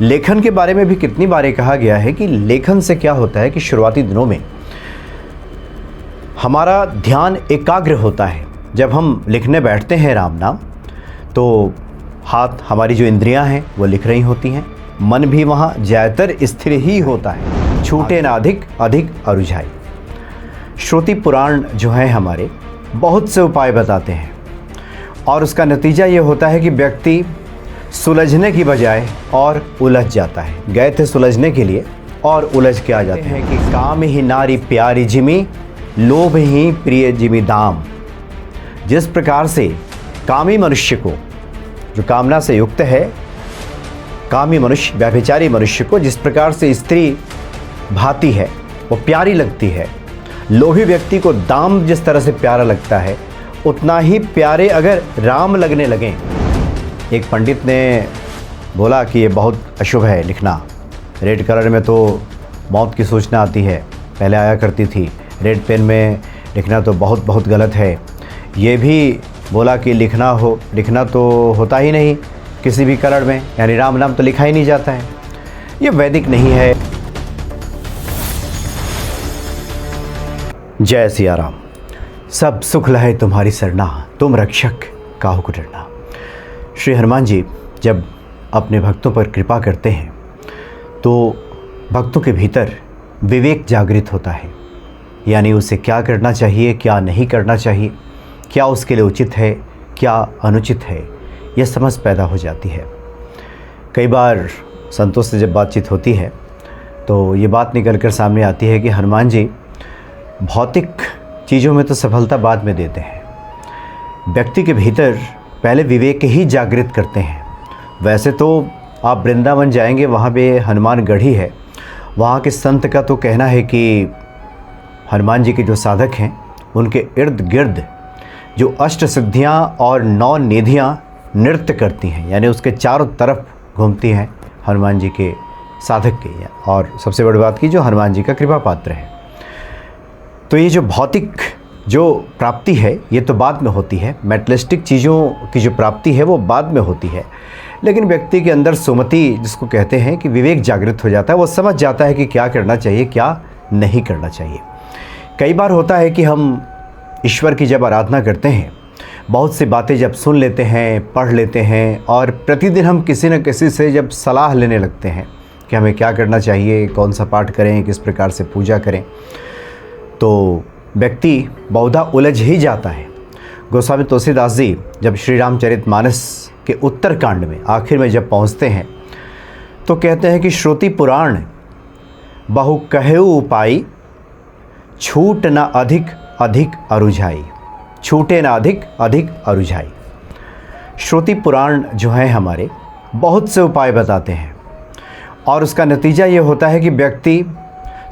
लेखन के बारे में भी कितनी बार कहा गया है कि लेखन से क्या होता है कि शुरुआती दिनों में हमारा ध्यान एकाग्र होता है। जब हम लिखने बैठते हैं राम नाम, तो हाथ, हमारी जो इंद्रियां हैं वो लिख रही होती हैं, मन भी वहाँ ज़्यादातर स्थिर ही होता है। छूटे ना अधिक अधिक अरुझाई। श्रुति पुराण जो है हमारे बहुत से उपाय बताते हैं और उसका नतीजा ये होता है कि व्यक्ति सुलझने की बजाय और उलझ जाता है। गए थे सुलझने के लिए और उलझ के आ जाते हैं कि काम ही नारी प्यारी जिमी, लोभ ही प्रिय जिमी दाम। जिस प्रकार से कामी मनुष्य को, जो कामना से युक्त है, कामी मनुष्य, व्यभिचारी मनुष्य को जिस प्रकार से स्त्री भाती है, वो प्यारी लगती है, लोभी व्यक्ति को दाम जिस तरह से प्यारा लगता है, उतना ही प्यारे अगर राम लगने लगें। एक पंडित ने बोला कि ये बहुत अशुभ है लिखना, रेड कलर में तो मौत की सूचना आती है, पहले आया करती थी, रेड पेन में लिखना तो बहुत बहुत गलत है। ये भी बोला कि लिखना तो होता ही नहीं किसी भी कलर में, यानी राम नाम तो लिखा ही नहीं जाता है, ये वैदिक नहीं है। जय सिया राम। सब सुख लहे तुम्हारी सरना, तुम रक्षक काहू को डरना। श्री हनुमान जी जब अपने भक्तों पर कृपा करते हैं तो भक्तों के भीतर विवेक जागृत होता है, यानी उसे क्या करना चाहिए, क्या नहीं करना चाहिए, क्या उसके लिए उचित है, क्या अनुचित है, यह समझ पैदा हो जाती है। कई बार संतों से जब बातचीत होती है तो ये बात निकल कर सामने आती है कि हनुमान जी भौतिक चीज़ों में तो सफलता बाद में देते हैं, व्यक्ति के भीतर पहले विवेक ही जागृत करते हैं। वैसे तो आप वृंदावन जाएंगे, वहाँ पे हनुमान गढ़ी है, वहाँ के संत का तो कहना है कि हनुमान जी के जो साधक हैं उनके इर्द गिर्द जो अष्ट सिद्धियाँ और 9 निधियाँ नृत्य करती हैं, यानी उसके चारों तरफ घूमती हैं हनुमान जी के साधक के, और सबसे बड़ी बात की जो हनुमान जी का कृपा पात्र है। तो ये जो भौतिक जो प्राप्ति है ये तो बाद में होती है, मेटलिस्टिक चीज़ों की जो प्राप्ति है वो बाद में होती है, लेकिन व्यक्ति के अंदर सुमति जिसको कहते हैं कि विवेक जागृत हो जाता है, वो समझ जाता है कि क्या करना चाहिए, क्या नहीं करना चाहिए। कई बार होता है कि हम ईश्वर की जब आराधना करते हैं, बहुत सी बातें जब सुन लेते हैं, पढ़ लेते हैं, और प्रतिदिन हम किसी न किसी से जब सलाह लेने लगते हैं कि हमें क्या करना चाहिए, कौन सा पाठ करें, किस प्रकार से पूजा करें, तो व्यक्ति बहुधा उलझ ही जाता है। गोस्वामी तुलसीदास जी जब श्री रामचरितमानस के उत्तरकांड में आखिर में जब पहुंचते हैं तो कहते हैं कि श्रुति पुराण बहु कहेउ उपाई, छूट न अधिक अधिक अरुझाई। छूटे न अधिक अधिक अरुझाई। श्रुति पुराण जो है हमारे बहुत से उपाय बताते हैं और उसका नतीजा ये होता है कि व्यक्ति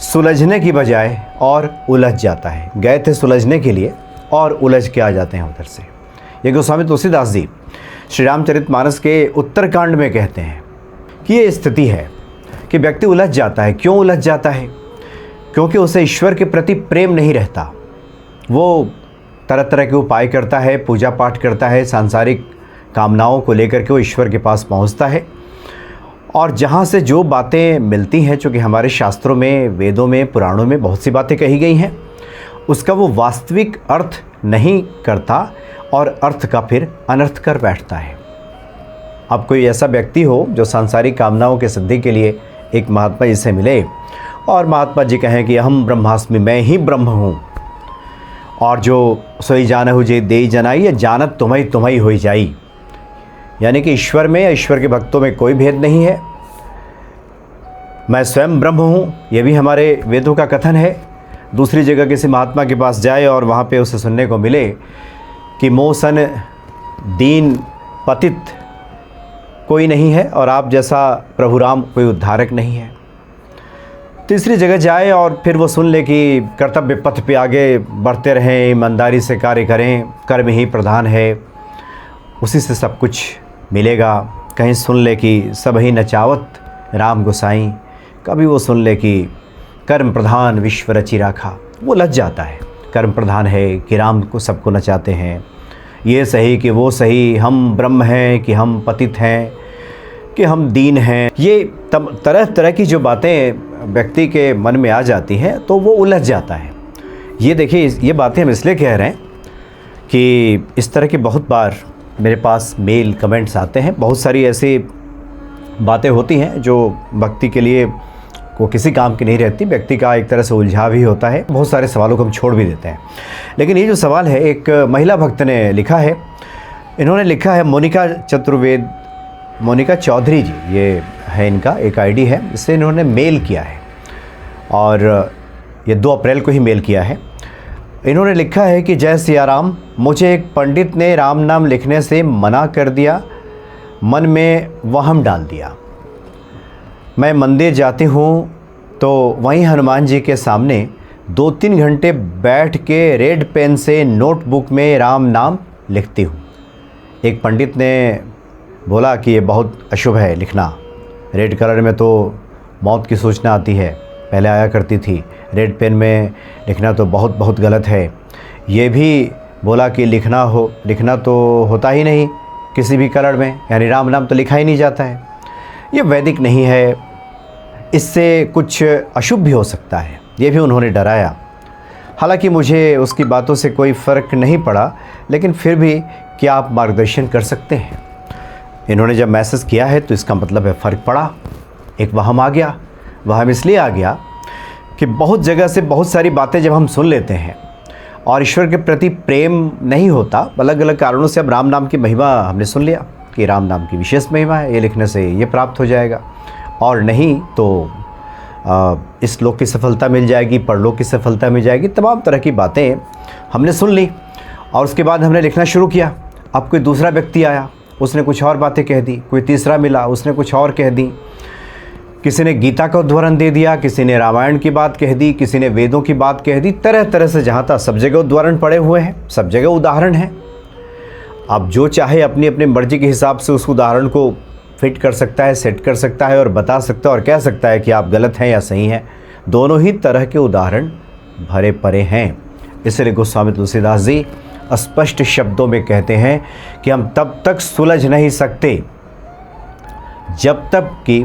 सुलझने की बजाय और उलझ जाता है। गए थे सुलझने के लिए और उलझ के आ जाते हैं उधर से। ये गोस्वामी तुलसीदास जी श्री रामचरितमानस के उत्तरकांड में कहते हैं कि ये स्थिति है कि व्यक्ति उलझ जाता है। क्यों उलझ जाता है? क्योंकि उसे ईश्वर के प्रति प्रेम नहीं रहता। वो तरह तरह के उपाय करता है, पूजा पाठ करता है, सांसारिक कामनाओं को लेकर के वो ईश्वर के पास पहुंचता है, और जहाँ से जो बातें मिलती हैं, चूँकि हमारे शास्त्रों में, वेदों में, पुराणों में बहुत सी बातें कही गई हैं, उसका वो वास्तविक अर्थ नहीं करता और अर्थ का फिर अनर्थ कर बैठता है। अब कोई ऐसा व्यक्ति हो जो सांसारिक कामनाओं के सिद्धि के लिए एक महात्मा जी से मिले और महात्मा जी कहें कि हम ब्रह्मास्मि, मैं ही ब्रह्म हूँ, और जो सोई जानहु जे देई जनाई, या जानत तुम्हें तुम्हें हो जाई, यानी कि ईश्वर में या ईश्वर के भक्तों में कोई भेद नहीं है, मैं स्वयं ब्रह्म हूँ, ये भी हमारे वेदों का कथन है। दूसरी जगह किसी महात्मा के पास जाए और वहाँ पे उसे सुनने को मिले कि मोसन दीन पतित कोई नहीं है और आप जैसा प्रभु राम कोई उद्धारक नहीं है। तीसरी जगह जाए और फिर वो सुन ले कि कर्तव्य पथ पे आगे बढ़ते रहें, ईमानदारी से कार्य करें, कर्म ही प्रधान है, उसी से सब कुछ मिलेगा। कहीं सुन ले कि सब ही नचावत राम गोसाई, कभी वो सुन ले कि कर्म प्रधान विश्व रचि राखा, वो लज जाता है। कर्म प्रधान है कि राम को सबको नचाते हैं, ये सही कि वो सही, हम ब्रह्म हैं कि हम पतित हैं, कि हम दीन हैं, ये तरह तरह की जो बातें व्यक्ति के मन में आ जाती हैं तो वो उलझ जाता है। ये देखिए, ये बातें हम इसलिए कह रहे हैं कि इस तरह की बहुत बार मेरे पास मेल कमेंट्स आते हैं। बहुत सारी ऐसी बातें होती हैं जो भक्ति के लिए को किसी काम की नहीं रहती, व्यक्ति का एक तरह से उलझाव ही होता है। बहुत सारे सवालों को हम छोड़ भी देते हैं। लेकिन ये जो सवाल है, एक महिला भक्त ने लिखा है। इन्होंने लिखा है मोनिका चौधरी जी, ये है इनका एक आईडी है, इससे इन्होंने मेल किया है और ये 2 अप्रैल को ही मेल किया है। इन्होंने लिखा है कि जय सिया राम, मुझे एक पंडित ने राम नाम लिखने से मना कर दिया, मन में वहम डाल दिया। मैं मंदिर जाती हूँ तो वहीं हनुमान जी के सामने 2-3 घंटे बैठ के रेड पेन से नोटबुक में राम नाम लिखती हूँ। एक पंडित ने बोला कि ये बहुत अशुभ है लिखना, रेड कलर में तो मौत की सूचना आती है, पहले आया करती थी, रेड पेन में लिखना तो बहुत बहुत गलत है। ये भी बोला कि लिखना तो होता ही नहीं किसी भी कलर में, यानी राम नाम तो लिखा ही नहीं जाता है, ये वैदिक नहीं है, इससे कुछ अशुभ भी हो सकता है, ये भी उन्होंने डराया। हालांकि मुझे उसकी बातों से कोई फ़र्क नहीं पड़ा, लेकिन फिर भी क्या आप मार्गदर्शन कर सकते हैं? इन्होंने जब मैसेज किया है तो इसका मतलब है फ़र्क पड़ा, एक वहम आ गया। वहम इसलिए आ गया कि बहुत जगह से बहुत सारी बातें जब हम सुन लेते हैं और ईश्वर के प्रति प्रेम नहीं होता, अलग अलग कारणों से अब राम नाम की महिमा हमने सुन लिया कि राम नाम की विशेष महिमा है, ये लिखने से ये प्राप्त हो जाएगा, और नहीं तो इस लोक की सफलता मिल जाएगी, परलोक की सफलता मिल जाएगी। तमाम तरह की बातें हमने सुन ली और उसके बाद हमने लिखना शुरू किया। अब कोई दूसरा व्यक्ति आया, उसने कुछ और बातें कह दी, कोई तीसरा मिला, उसने कुछ और कह दी, किसी ने गीता का उदाहरण दे दिया, किसी ने रामायण की बात कह दी, किसी ने वेदों की बात कह दी, तरह तरह से जहाँ था सब जगह उदाहरण पड़े हुए हैं, सब जगह उदाहरण है। अब जो चाहे अपनी अपनी मर्जी के हिसाब से उस उदाहरण को फिट कर सकता है, सेट कर सकता है और बता सकता है और कह सकता है कि आप गलत हैं या सही हैं। दोनों ही तरह के उदाहरण भरे पड़े हैं। इसलिए गोस्वामी तुलसीदास जी स्पष्ट शब्दों में कहते हैं कि हम तब तक सुलझ नहीं सकते जब तक कि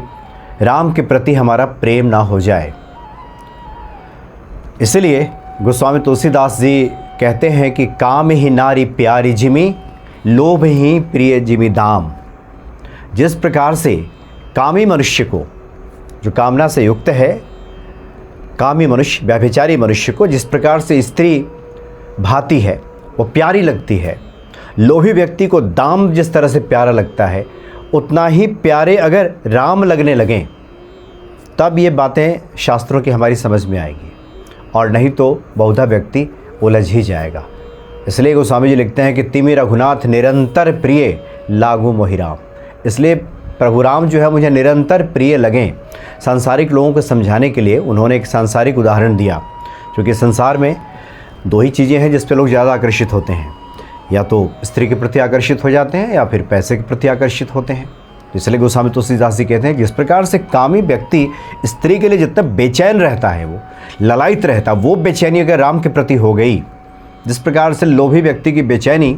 राम के प्रति हमारा प्रेम ना हो जाए। इसलिए गोस्वामी तुलसीदास जी कहते हैं कि काम ही नारी प्यारी जिमी, लोभ ही प्रिय जिमी दाम। जिस प्रकार से कामी मनुष्य को, जो कामना से युक्त है, कामी मनुष्य, व्यभिचारी मनुष्य को जिस प्रकार से स्त्री भाती है, वो प्यारी लगती है, लोभी व्यक्ति को दाम जिस तरह से प्यारा लगता है, उतना ही प्यारे अगर राम लगने लगें तब ये बातें शास्त्रों की हमारी समझ में आएगी, और नहीं तो बहुधा व्यक्ति उलझ ही जाएगा। इसलिए गोस्वामी जी लिखते हैं कि तिमि रघुनाथ निरंतर प्रिय लागू मोहि राम। इसलिए प्रभु राम जो है मुझे निरंतर प्रिय लगें। सांसारिक लोगों को समझाने के लिए उन्होंने एक सांसारिक उदाहरण दिया, क्योंकि संसार में 2 ही चीज़ें हैं जिस पे लोग ज़्यादा आकर्षित होते हैं, या तो स्त्री के प्रति आकर्षित हो जाते हैं या फिर पैसे के प्रति आकर्षित होते हैं। तो इसलिए गोस्वामी तुलसीदास जी कहते हैं जिस प्रकार से कामी व्यक्ति स्त्री के लिए जितना बेचैन रहता है, वो ललायित रहता, वो बेचैनी अगर राम के प्रति हो गई, जिस प्रकार से लोभी व्यक्ति की बेचैनी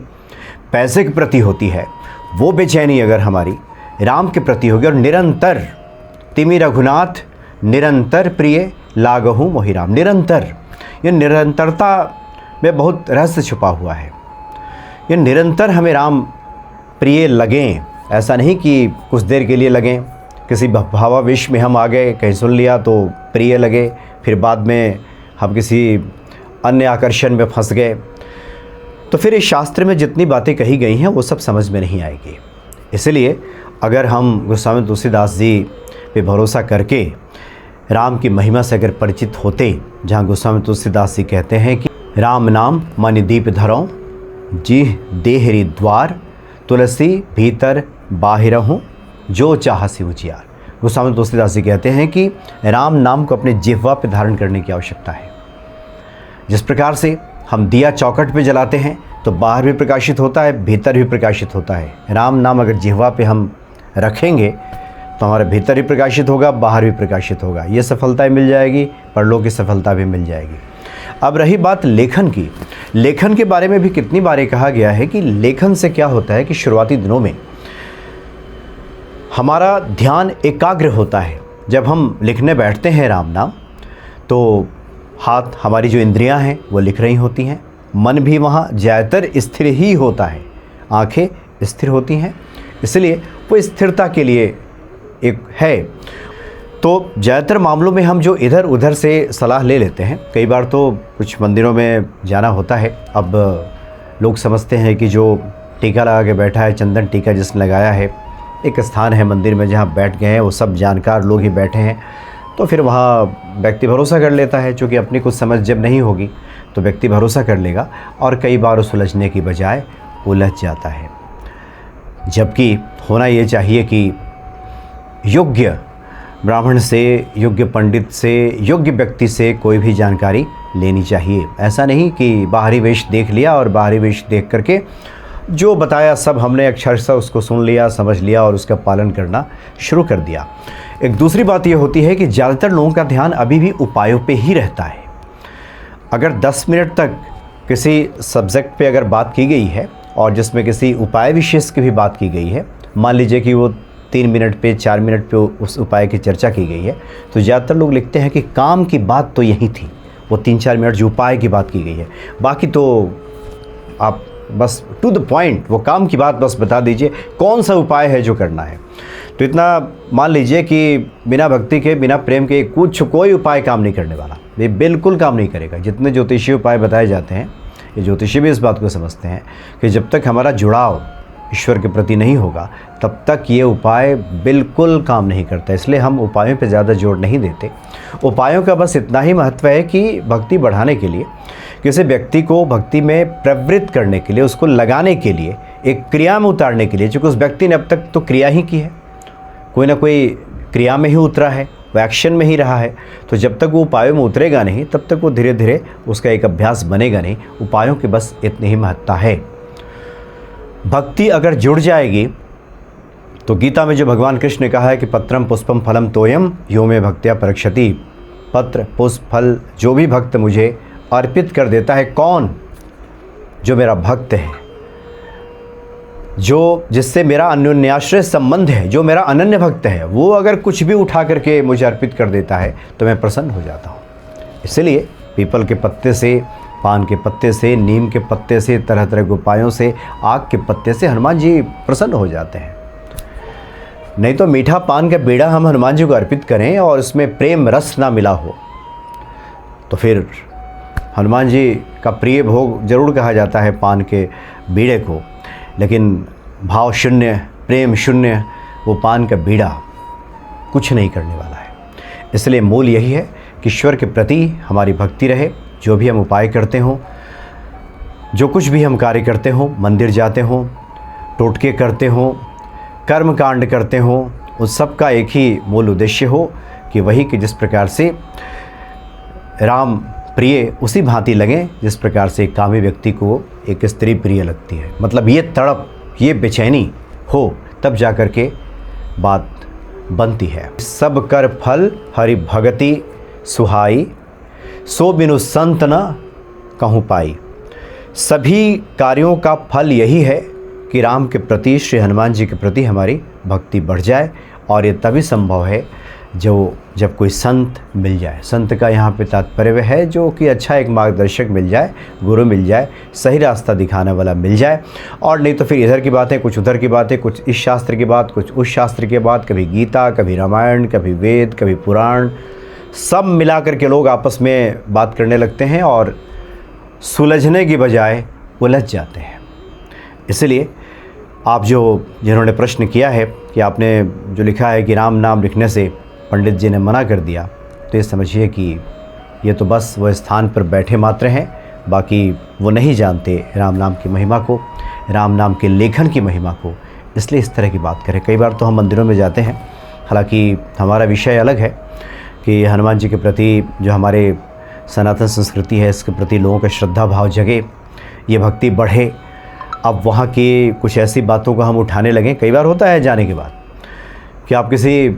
पैसे के प्रति होती है, वो बेचैनी अगर हमारी राम के प्रति होगी, और निरंतर तिमि रघुनाथ निरंतर प्रिय लागहु मोहि राम। निरंतर, ये निरंतरता में बहुत रहस्य छुपा हुआ है। ये निरंतर हमें राम प्रिय लगें, ऐसा नहीं कि कुछ देर के लिए लगें, किसी भावावेश में हम आ गए, कहीं सुन लिया तो प्रिय लगे, फिर बाद में हम किसी अन्य आकर्षण में फंस गए, तो फिर इस शास्त्र में जितनी बातें कही गई हैं वो सब समझ में नहीं आएगी। इसलिए अगर हम गोस्वामी तुलसीदास जी पे भरोसा करके राम की महिमा से अगर परिचित होते, जहाँ गोस्वामी तुलसीदास जी कहते हैं कि राम नाम मन दीप धरों, जी देहरी द्वार, तुलसी भीतर बाहिर हूँ, जो चाहसी उजियार। गोस्वामी तुलसीदास जी कहते हैं कि राम नाम को अपने जिह्वा पे धारण करने की आवश्यकता है। जिस प्रकार से हम दिया चौखट पे जलाते हैं तो बाहर भी प्रकाशित होता है, भीतर भी प्रकाशित होता है। राम नाम अगर जिह्वा पे हम रखेंगे तो हमारे भीतर भी प्रकाशित होगा, बाहर भी प्रकाशित होगा। ये सफलता मिल जाएगी, परलोक की सफलता भी मिल जाएगी। अब रही बात लेखन की, लेखन के बारे में भी कितनी बार कहा गया है कि लेखन से क्या होता है कि शुरुआती दिनों में हमारा ध्यान एकाग्र होता है। जब हम लिखने बैठते हैं राम नाम, तो हाथ, हमारी जो इंद्रियां हैं वो लिख रही होती हैं, मन भी वहाँ ज़्यादातर स्थिर ही होता है, आंखें स्थिर होती हैं, इसलिए वो स्थिरता के लिए एक है। तो ज़्यादातर मामलों में हम जो इधर उधर से सलाह ले लेते हैं, कई बार तो कुछ मंदिरों में जाना होता है। अब लोग समझते हैं कि जो टीका लगा के बैठा है, चंदन टीका जिसने लगाया है, एक स्थान है मंदिर में जहाँ बैठ गए हैं, वो सब जानकार लोग ही बैठे हैं, तो फिर वहाँ व्यक्ति भरोसा कर लेता है। चूँकि अपनी कुछ समझ जब नहीं होगी तो व्यक्ति भरोसा कर लेगा और कई बार उस उलझने की बजाय उलझ जाता है। जबकि होना ये चाहिए कि योग्य ब्राह्मण से, योग्य पंडित से, योग्य व्यक्ति से कोई भी जानकारी लेनी चाहिए। ऐसा नहीं कि बाहरी वेश देख लिया और बाहरी वेश देख करके जो बताया सब हमने अक्षरशः उसको सुन लिया, समझ लिया और उसका पालन करना शुरू कर दिया। एक दूसरी बात ये होती है कि ज़्यादातर लोगों का ध्यान अभी भी उपायों पे ही रहता है। अगर 10 मिनट तक किसी सब्जेक्ट पे अगर बात की गई है और जिसमें किसी उपाय विशेष की भी बात की गई है, मान लीजिए कि वो 3 मिनट पे, 4 मिनट पे उस उपाय की चर्चा की गई है, तो ज़्यादातर लोग लिखते हैं कि काम की बात तो यही थी, वो 3-4 मिनट जो उपाय की बात की गई है, बाकी तो आप बस टू द पॉइंट वो काम की बात बस बता दीजिए, कौन सा उपाय है जो करना है। तो इतना मान लीजिए कि बिना भक्ति के, बिना प्रेम के कोई उपाय काम नहीं करने वाला, ये बिल्कुल काम नहीं करेगा। जितने ज्योतिषीय उपाय बताए जाते हैं, ये ज्योतिषी भी इस बात को समझते हैं कि जब तक हमारा जुड़ाव ईश्वर के प्रति नहीं होगा तब तक ये उपाय बिल्कुल काम नहीं करता। इसलिए हम उपायों पे ज़्यादा जोर नहीं देते। उपायों का बस इतना ही महत्व है कि भक्ति बढ़ाने के लिए, किसी व्यक्ति को भक्ति में प्रवृत्त करने के लिए, उसको लगाने के लिए, एक क्रिया में उतारने के लिए, चूँकि उस व्यक्ति ने अब तक तो क्रिया ही की है, कोई ना कोई क्रिया में ही उतरा है, वो एक्शन में ही रहा है, तो जब तक वो उपायों में उतरेगा नहीं तब तक वो धीरे धीरे उसका एक अभ्यास बनेगा नहीं। उपायों की बस इतनी ही महत्ता है। भक्ति अगर जुड़ जाएगी तो गीता में जो भगवान कृष्ण ने कहा है कि पत्रम पुष्पम फलम तोयम यो में भक्त्या परीक्षति, पत्र पुष्प फल जो भी भक्त मुझे अर्पित कर देता है, कौन? जो मेरा भक्त है, जो जिससे मेरा अन्योन्याश्रय संबंध है, जो मेरा अनन्य भक्त है, वो अगर कुछ भी उठा करके मुझे अर्पित कर देता है तो मैं प्रसन्न हो जाता हूँ। इसलिए पीपल के पत्ते से, पान के पत्ते से, नीम के पत्ते से, तरह तरह के उपायों से, आग के पत्ते से हनुमान जी प्रसन्न हो जाते हैं। नहीं तो मीठा पान का बीड़ा हम हनुमान जी को अर्पित करें और इसमें प्रेम रस ना मिला हो तो फिर हनुमान जी का प्रिय भोग जरूर कहा जाता है पान के बीड़े को, लेकिन भाव शून्य, प्रेम शून्य वो पान का बीड़ा कुछ नहीं करने वाला है। इसलिए मूल यही है कि ईश्वर के प्रति हमारी भक्ति रहे। जो भी हम उपाय करते हों, जो कुछ भी हम कार्य करते हों, मंदिर जाते हों, टोटके करते हों, कर्म कांड करते हों, उस सब का एक ही मूल उद्देश्य हो कि वही कि जिस प्रकार से राम प्रिय उसी भांति लगें जिस प्रकार से एक कामी व्यक्ति को एक स्त्री प्रिय लगती है। मतलब ये तड़प, ये बेचैनी हो तब जा कर के बात बनती है। सब कर फल हरि भगति सुहाई, सो बिनु संत न कहूँ पाई। सभी कार्यों का फल यही है कि राम के प्रति, श्री हनुमान जी के प्रति हमारी भक्ति बढ़ जाए, और ये तभी संभव है जब कोई संत मिल जाए। संत का यहाँ पे तात्पर्य है जो कि अच्छा एक मार्गदर्शक मिल जाए, गुरु मिल जाए, सही रास्ता दिखाने वाला मिल जाए। और नहीं तो फिर इधर की बातें, कुछ उधर की बातें, कुछ इस शास्त्र की बात, कुछ उस शास्त्र की बात, कभी गीता, कभी रामायण, कभी वेद, कभी पुराण, सब मिला करके लोग आपस में बात करने लगते हैं और सुलझने की बजाय उलझ जाते हैं। इसलिए आप जिन्होंने प्रश्न किया है कि आपने जो लिखा है कि राम नाम लिखने से पंडित जी ने मना कर दिया, तो ये समझिए कि ये तो बस वो स्थान पर बैठे मात्र हैं, बाकी वो नहीं जानते राम नाम की महिमा को, राम नाम के लेखन की महिमा को, इसलिए इस तरह की बात करें। कई बार तो हम मंदिरों में जाते हैं, हालांकि हमारा विषय अलग है कि हनुमान जी के प्रति जो हमारे सनातन संस्कृति है इसके प्रति लोगों का श्रद्धा भाव जगे, ये भक्ति बढ़े। अब वहाँ की कुछ ऐसी बातों को हम उठाने लगें। कई बार होता है जाने के बाद कि आप किसी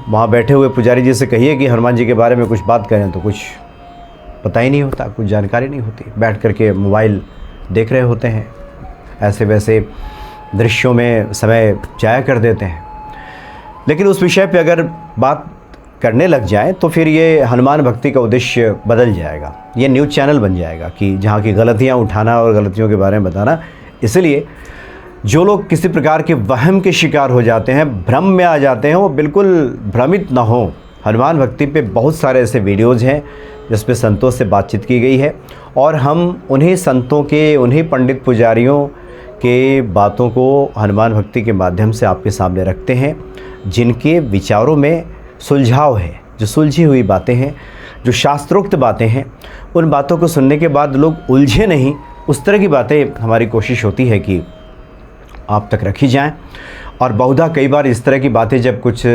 वहाँ बैठे हुए पुजारी जी से कहिए कि हनुमान जी के बारे में कुछ बात करें, तो कुछ पता ही नहीं होता, कुछ जानकारी नहीं होती, बैठ करके मोबाइल देख रहे होते हैं, ऐसे वैसे दृश्यों में समय जाया कर देते हैं। लेकिन उस विषय पे अगर बात करने लग जाएं तो फिर ये हनुमान भक्ति का उद्देश्य बदल जाएगा, ये न्यूज़ चैनल बन जाएगा कि जहाँ की गलतियाँ उठाना और गलतियों के बारे में बताना। इसलिए जो लोग किसी प्रकार के वहम के शिकार हो जाते हैं, भ्रम में आ जाते हैं, वो बिल्कुल भ्रमित ना हो। हनुमान भक्ति पे बहुत सारे ऐसे वीडियोज़ हैं जिस पे संतों से बातचीत की गई है और हम उन्हीं संतों के, उन्हीं पंडित पुजारियों के बातों को हनुमान भक्ति के माध्यम से आपके सामने रखते हैं, जिनके विचारों में सुलझाव है, जो सुलझी हुई बातें हैं, जो शास्त्रोक्त बातें हैं। उन बातों को सुनने के बाद लोग उलझे नहीं, उस तरह की बातें हमारी कोशिश होती है कि आप तक रखी जाएं। और बहुधा कई बार इस तरह की बातें जब कुछ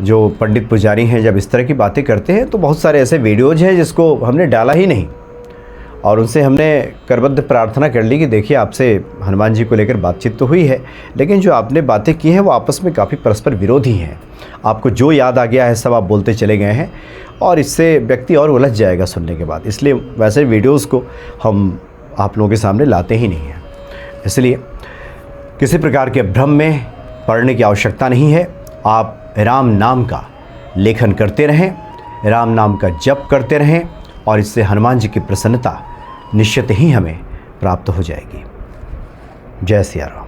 जो पंडित पुजारी हैं जब इस तरह की बातें करते हैं तो बहुत सारे ऐसे वीडियोज़ हैं जिसको हमने डाला ही नहीं और उनसे हमने करबद्ध प्रार्थना कर ली कि देखिए आपसे हनुमान जी को लेकर बातचीत तो हुई है, लेकिन जो आपने बातें की हैं वो आपस में काफ़ी परस्पर विरोधी हैं। आपको जो याद आ गया है सब आप बोलते चले गए हैं और इससे व्यक्ति और उलझ जाएगा सुनने के बाद। इसलिए वैसे वीडियोज़ को हम आप लोगों के सामने लाते ही नहीं हैं। इसलिए किसी प्रकार के भ्रम में पड़ने की आवश्यकता नहीं है। आप राम नाम का लेखन करते रहें, राम नाम का जप करते रहें और इससे हनुमान जी की प्रसन्नता निश्चित ही हमें प्राप्त हो जाएगी। जय सिया राम।